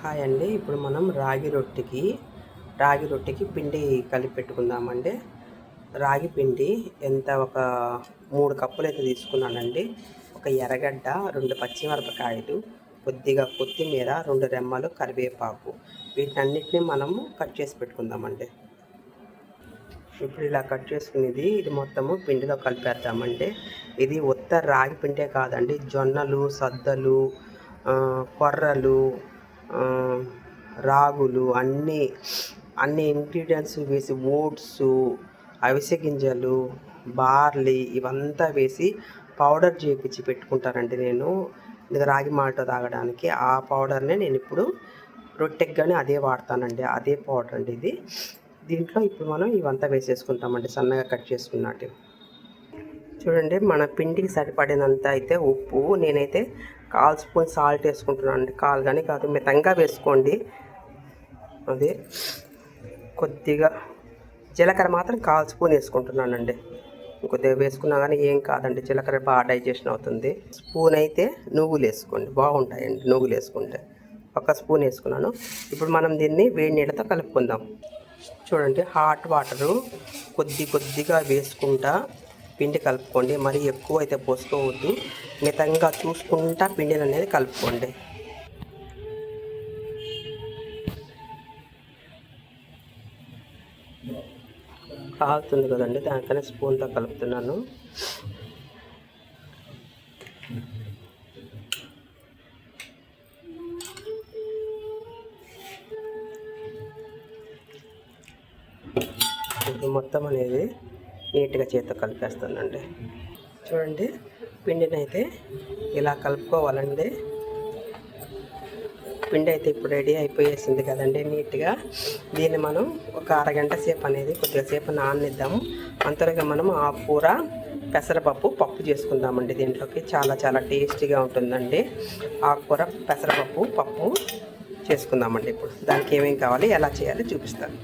Hi అండి. ఇప్పుడు మనం రాగి రొట్టెకి పిండి కలిపి పెట్టుకుందామండి. రాగి పిండి ఒక 3 కప్పులు అయితే తీసుకున్నానండి. ఒక ఎర్రగడ్డ, 2 పచ్చిమిరపకాయలు, కొద్దిగా కొత్తిమీర, 2 రెమ్మలు కరివేపాకు, వీటన్నిటిని మనము కట్ చేసి పెట్టుకుందామండి. ఇప్పుడు ఇలా కట్ చేసుకునేది ఇది మొత్తము పిండిలో కలిపేద్దామండి. ఇది ఉత్త రాగి పిండే కాదండి, జొన్నలు, సద్దలు, కొర్రలు, రాగులు అన్ని ఇంగ్రీడియంట్స్ వేసి, ఓట్స్, అవిసె గింజలు, బార్లీ ఇవంతా వేసి పౌడర్ చేపించి పెట్టుకుంటానండి నేను. ఇది రాగి మాల్ట్ తాగడానికి ఆ పౌడర్నే నేను ఇప్పుడు రొట్టెకి కానీ అదే వాడతానండి. అదే పౌడర్ అండి ఇది. దీంట్లో ఇప్పుడు మనం ఇవంతా వేసేసుకుంటామండి, సన్నగా కట్ చేసుకున్నట్టు. చూడండి, మన పిండికి సరిపడినంత అయితే ఉప్పు, నేనైతే 1/4 స్పూన్ సాల్ట్ వేసుకుంటున్నాను అండి. కాలు కానీ కాదు, మితంగా వేసుకోండి. అదే కొద్దిగా జీలకర్ర మాత్రం 1/4 స్పూన్ వేసుకుంటున్నానండి. కొద్దిగా వేసుకున్నా కానీ ఏం కాదండి, జీలకర్ర బాగా డైజెషన్ అవుతుంది. స్పూన్ అయితే నువ్వులు వేసుకోండి, బాగుంటాయండి నువ్వులు వేసుకుంటే. 1 స్పూన్ వేసుకున్నాను. ఇప్పుడు మనం దీన్ని వేడి నీళ్ళతో కలుపుకుందాం. చూడండి, హాట్ వాటరు కొద్దిగా వేసుకుంటా పిండి కలుపుకోండి. మరి ఎక్కువ అయితే పోసుకోవద్దు, మితంగా చూసుకుంటా పిండిని అనేది కలుపుకోండి. కాలుతుంది కదండి, దానికనే స్పూన్తో కలుపుతున్నాను. ఇది మొత్తం అనేది నీట్గా చేతితో కలిపేస్తానండి. చూడండి, పిండిని అయితే ఇలా కలుపుకోవాలండి. పిండి అయితే ఇప్పుడు రెడీ అయిపోయేసింది కదండి నీట్గా. దీన్ని మనం ఒక అరగంట సేపు అనేది కొద్దిగా సేపు నాననిద్దాము. అంతలోగా మనం ఆకుకూర, పప్పు చేసుకుందామండి. దీంట్లోకి చాలా టేస్టీగా ఉంటుందండి. ఆకుకూర పప్పు చేసుకుందామండి. ఇప్పుడు దానికి ఏమేమి కావాలి, ఎలా చేయాలో చూపిస్తాను.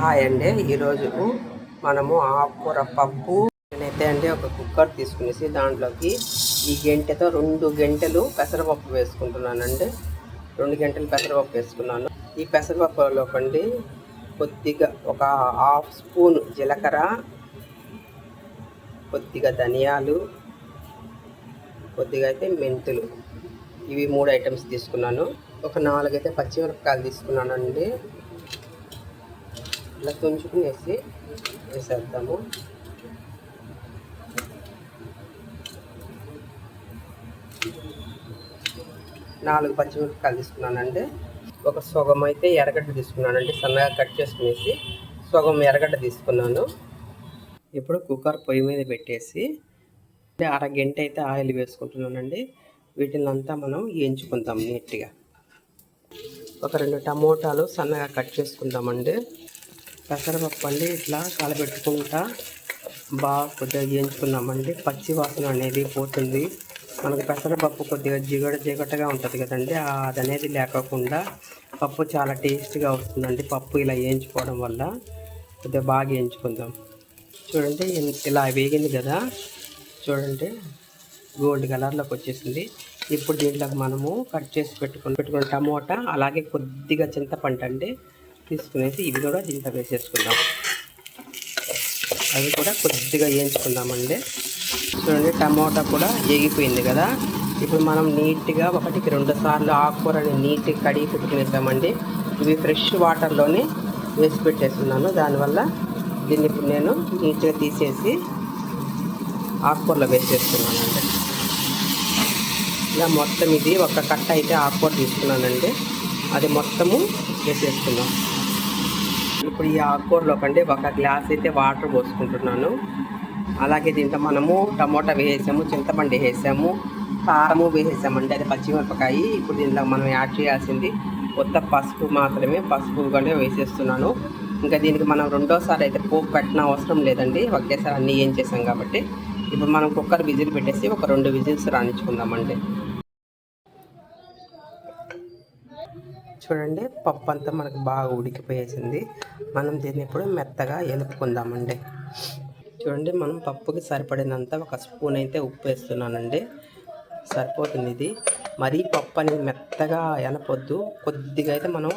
హాయ్ అండి, ఈరోజు మనము ఆకుకూర పప్పు నేనైతే అండి ఒక కుక్కర్ తీసుకునేసి దాంట్లోకి ఈ గంటెతో 2 గంటలు పెసరపప్పు వేసుకుంటున్నానండి. 2 గంటలు పెసరపప్పు వేసుకున్నాను. ఈ పెసరపప్పులో కండి కొద్దిగా ఒక 1/2 స్పూన్ జీలకర్ర, కొద్దిగా ధనియాలు, కొద్దిగా అయితే మెంతులు, ఇవి 3 ఐటమ్స్ తీసుకున్నాను. ఒక 4 అయితే పచ్చిమిరపకాయలు తీసుకున్నానండి. ఇలా తుంచుకుని వేసేద్దాము. నాలుగు పచ్చిమిరపకాయలు తీసుకున్నానండి. ఒక సగం అయితే ఎర్రగడ్డ తీసుకున్నానండి, సన్నగా కట్ చేసుకునేసి సగం ఎర్రగడ్డ తీసుకున్నాను. ఇప్పుడు కుక్కర్ పొయ్యి మీద పెట్టేసి అరగంట అయితే ఆయిల్ వేసుకుంటున్నానండి. వీటిని అంతా మనం వేయించుకుందాం నీట్గా. ఒక 2 టమోటాలు సన్నగా కట్ చేసుకుందామండి. పెసరపప్పు అండి ఇట్లా కలబెట్టుకుంటా బాగా కొద్దిగా వేయించుకున్నామండి. పచ్చి వాసన అనేది పోతుంది. మనకు పెసరపప్పు కొద్దిగా జిగటగా ఉంటుంది కదండి, అది అనేది లేకుండా పప్పు చాలా టేస్ట్గా వస్తుందండి. పప్పు ఇలా వేయించుకోవడం వల్ల కొద్దిగా బాగా వేయించుకుందాం. చూడండి, ఇలా వేగింది కదా, చూడండి గోల్డ్ కలర్లోకి వచ్చేసింది. ఇప్పుడు దీంట్లోకి మనము కట్ చేసి పెట్టుకున్న టమోటా, అలాగే కొద్దిగా చింతపండు అండి తీసుకునేసి ఇవి కూడా దీంట్లో వేసేసుకుందాం. అవి కూడా కొద్దిగా వేయించుకుందామండి. చూడండి, టమోటా కూడా వేగిపోయింది కదా. ఇప్పుడు మనం నీట్గా 1కి 2 సార్లు ఆకుకూరని నీట్గా కడిగి పెట్టుకునేసామండి. ఇవి ఫ్రెష్ వాటర్లోనే వేసి పెట్టేస్తున్నాను. దానివల్ల దీన్ని ఇప్పుడు నేను నీట్గా తీసేసి ఆకుకూరలో వేసేస్తున్నానండి. ఇలా మొత్తం ఇది ఒక కట్ట అయితే ఆకుకూర తీసుకున్నానండి, అది మొత్తము వేసేసుకున్నాం. ఇప్పుడు ఈ ఆకుకూరలో కంటే 1 గ్లాస్ అయితే వాటర్ పోసుకుంటున్నాను. అలాగే దీంట్లో మనము టమోటా వేసాము, చింతపండు వేసాము, కారము వేసేసామండి, అది పచ్చిమిరపకాయ. ఇప్పుడు దీంట్లో మనం యాడ్ చేయాల్సింది కొత్త పసుపు మాత్రమే. పసుపు కూడా వేసేస్తున్నాను. ఇంకా దీనికి మనం రెండోసారి అయితే పోపు పెట్టిన అవసరం లేదండి, ఒకేసారి అన్నీ ఏం చేసాం కాబట్టి. ఇప్పుడు మనం కుక్కర్ విజిల్ పెట్టేసి ఒక 2 విజిల్స్ రాణించుకుందామండి. చూడండి, పప్పు అంతా మనకు బాగా ఉడికిపోయేసింది. మనం దీన్ని ఇప్పుడు మెత్తగా ఎలుపుకుందామండి. చూడండి, మనం పప్పుకి సరిపడినంత 1 స్పూన్ అయితే ఉప్పు వేస్తున్నానండి, సరిపోతుంది ఇది. మరీ పప్పు అనేది మెత్తగా ఎనపొద్దు. కొద్దిగా అయితే మనం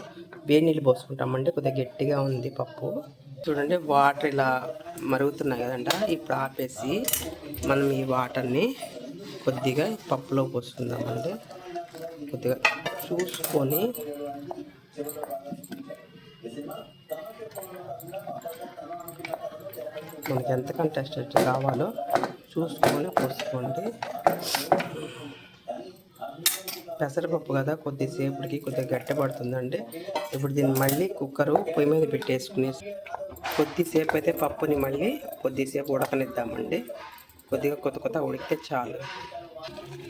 వేడి నీళ్ళు పోసుకుంటామండి. కొద్దిగా గట్టిగా ఉంది పప్పు. చూడండి వాటర్ ఇలా మరుగుతున్నాయి కదంట. ఇప్పుడు ఆపేసి మనం ఈ వాటర్ని కొద్దిగా పప్పులో పోసుకుందామండి. కొద్దిగా చూసుకొని మనకి ఎంత కంటెస్టెంట్ కావాలో చూసుకొని పోసుకోండి. పెసరపప్పు కదా కొద్దిసేపటికి కొద్దిగా గట్టిపడుతుందండి. ఇప్పుడు దీన్ని మళ్ళీ కుక్కరు పొయ్యి మీద పెట్టేసుకునేసి కొద్దిసేపు అయితే పప్పుని మళ్ళీ కొద్దిసేపు ఉడకనిద్దామండి. కొద్దిగా కొత్త ఉడికితే చాలు.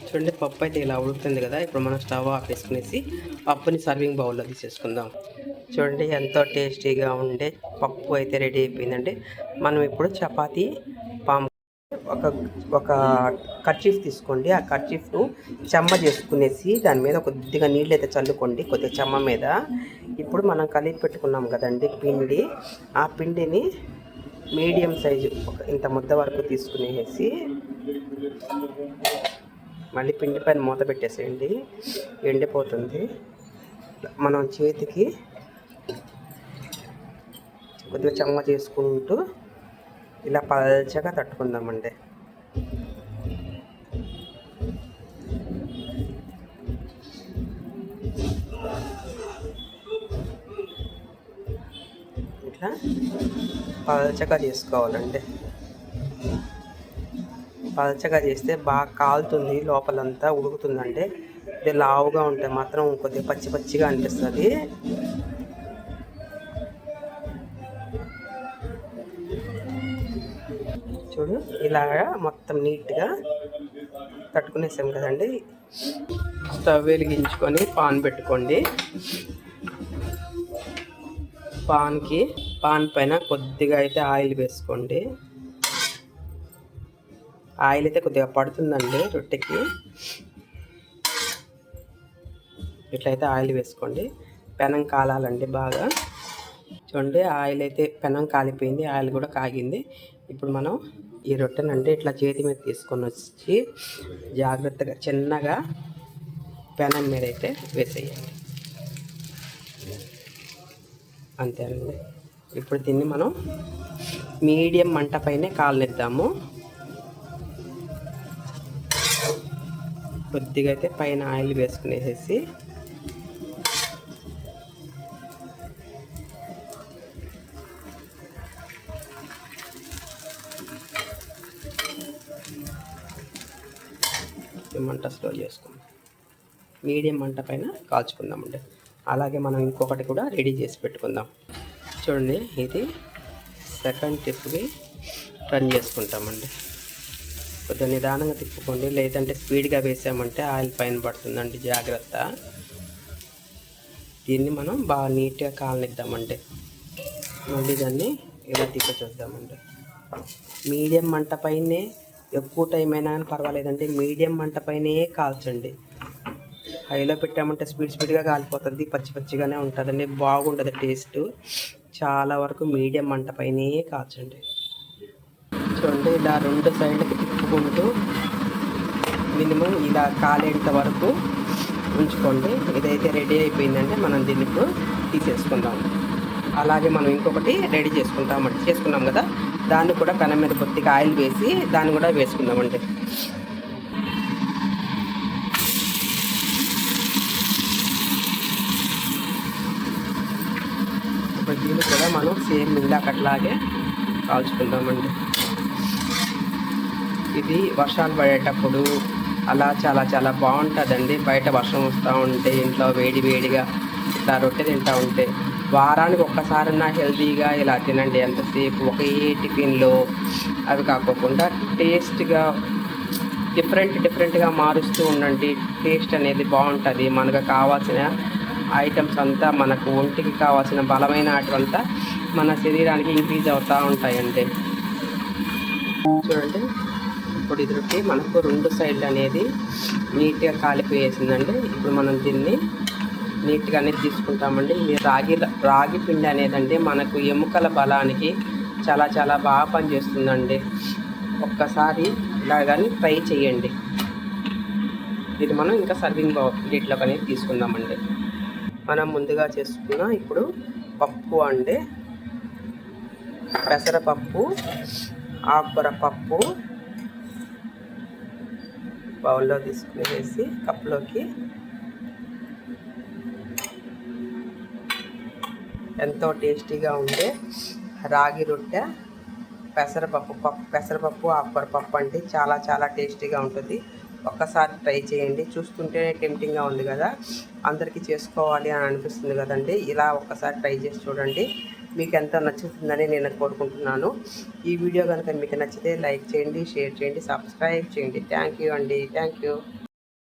చూడండి పప్పు అయితే ఇలా ఉడుకుతుంది కదా. ఇప్పుడు మనం స్టవ్ ఆపేసుకునేసి పప్పుని సర్వింగ్ బౌల్లో తీసేసుకుందాం. చూడండి ఎంతో టేస్టీగా ఉండే పప్పు అయితే రెడీ అయిపోయిందండి. మనం ఇప్పుడు చపాతీ ఒక కర్చీఫ్ తీసుకోండి. ఆ కర్చీఫ్ను చెమ్మ చేసుకునేసి దాని మీద కొద్దిగా నీళ్ళు అయితే చల్లుకోండి కొద్దిగా చెమ్మ మీద. ఇప్పుడు మనం కలిపి పెట్టుకున్నాం కదండి పిండి. ఆ పిండిని మీడియం సైజు ఇంత ముద్ద వరకు తీసుకునేసి మళ్ళీ పిండి పైన మూత పెట్టేసేయండి. ఎండిపోతుంది. మనం చేతికి కొద్దిగా చెమ్మ చేసుకుంటూ ఇలా పల్చగా తట్టుకుందామండి. ఇట్లా పల్చగా చేసుకోవాలండి. పల్చగా చేస్తే బాగా కాలుతుంది, లోపలంతా ఉడుకుతుందండి. ఇది లావుగా ఉంటే మాత్రం కొద్దిగా పచ్చిగా అనిపిస్తుంది. చూడు ఇలాగా మొత్తం నీట్గా తట్టుకునేసాం కదండి. స్టవ్ వెలిగించుకొని పాన్ పెట్టుకోండి. పాన్ పైన కొద్దిగా అయితే ఆయిల్ వేసుకోండి. ఆయిల్ అయితే కొద్దిగా పడుతుందండి రొట్టెకి. ఇట్లయితే ఆయిల్ వేసుకోండి. పెనం కాలాలండి బాగా. చూడండి ఆయిల్ అయితే పెనం కాలిపోయింది, ఆయిల్ కూడా కాగింది. ఇప్పుడు మనం ఈ రొట్టెనంటే ఇట్లా చేతి మీద తీసుకొని వచ్చి జాగ్రత్తగా చిన్నగా పెనం మీద అయితే వేసేయండి. అంతేనండి. ఇప్పుడు దీన్ని మనం మీడియం మంట పైనే కాలనిద్దాము. కొద్దిగా అయితే పైన ఆయిల్ వేసుకునేసేసి మంట స్లో చేసుకుందాం. మీడియం మంట పైన కాల్చుకుందామండి. అలాగే మనం ఇంకొకటి కూడా రెడీ చేసి పెట్టుకుందాం. చూడండి ఇది సెకండ్ టిప్కి టర్న్ చేసుకుంటామండి. కొద్దిగా నిదానంగా తిప్పుకోండి, లేదంటే స్పీడ్గా వేసామంటే ఆయిల్ పైన పడుతుందండి. జాగ్రత్త. దీన్ని మనం బాగా నీట్గా కాలనిద్దామండి. మళ్ళీ దాన్ని ఇలా తిప్పి చూద్దామండి. మీడియం మంట పైనే ఎక్కువ టైం అయినా కానీ పర్వాలేదండి. మీడియం మంట పైనే కాల్చండి. హైలో పెట్టామంటే స్పీడ్గా కాలిపోతుంది, పచ్చిగానే ఉంటుందండి, బాగుంటుంది టేస్ట్. చాలా వరకు మీడియం మంట పైనే కాల్చండి. చూడండి ఇలా రెండు సైడ్లకి తిప్పుకుంటూ మినిమం ఇలా కాలేంత వరకు ఉంచుకోండి. ఇదైతే రెడీ అయిపోయిందంటే మనం దీన్ని ఇప్పుడు తీసేసుకుందాం. అలాగే మనం ఇంకొకటి రెడీ చేసుకున్నాం కదా, దాన్ని కూడా పెనం మీద కొద్దిగా ఆయిల్ వేసి దాన్ని కూడా వేసుకుందామండి. ఇప్పుడు దీన్ని కూడా మనం సేమ్ ఇందాకట్లాగే కాల్చుకుందామండి. ఇది వర్షాలు పడేటప్పుడు అలా చాలా బాగుంటుందండి. బయట వర్షం వస్తూ ఉంటే ఇంట్లో వేడిగా ఇట్లా రొట్టె తింటూ ఉంటే వారానికి ఒక్కసారన్నా హెల్తీగా ఇలా తినండి. ఎంతసేపు ఒకే టిఫిన్లో అవి కాకోకుండా టేస్ట్గా డిఫరెంట్గా మారుస్తూ ఉండండి. టేస్ట్ అనేది బాగుంటుంది. మనకు కావాల్సిన ఐటమ్స్ అంతా, మనకు ఒంటికి కావాల్సిన బలమైన అటువంతా మన శరీరానికి ఇంక్రీజ్ అవుతూ ఉంటాయండి. చూడండి ఇప్పుడు ఇది రొట్టి మనకు రెండు సైడ్లు అనేది నీట్గా కాలిపోయేసిందండి. ఇప్పుడు మనం దీన్ని నీట్గానే తీసుకుంటామండి. ఇది రాగి పిండి అనేదండి మనకు ఎముకల బలానికి చాలా బాగా పనిచేస్తుందండి. ఒక్కసారి ఇలా కానీ ట్రై చేయండి. దీన్ని మనం ఇంకా సర్వింగ్ ప్లేట్లోకి అనేది తీసుకుందామండి. మనం ముందుగా చేసుకున్న ఇప్పుడు పప్పు అండి, పెసరపప్పు, ఆకుకూర పప్పు బౌల్లో తీసుకుని వేసి కప్లోకి ఎంతో టేస్టీగా ఉండే రాగి రొట్టె పెసరపప్పు ఆకుకూర పప్పు అంటే చాలా చాలా టేస్టీగా ఉంటుంది. ఒక్కసారి ట్రై చేయండి. చూస్తుంటేనే టెంప్టింగ్గా ఉంది కదా, అందరికీ చేసుకోవాలి అని అనిపిస్తుంది కదండి. ఇలా ఒక్కసారి ట్రై చేసి చూడండి, మీకు ఎంతో నచ్చుతుందని నేను కోరుకుంటున్నాను. ఈ వీడియో కనుక మీకు నచ్చితే లైక్ చేయండి, షేర్ చేయండి, సబ్స్క్రైబ్ చేయండి. థ్యాంక్ యూ అండి. Thank you.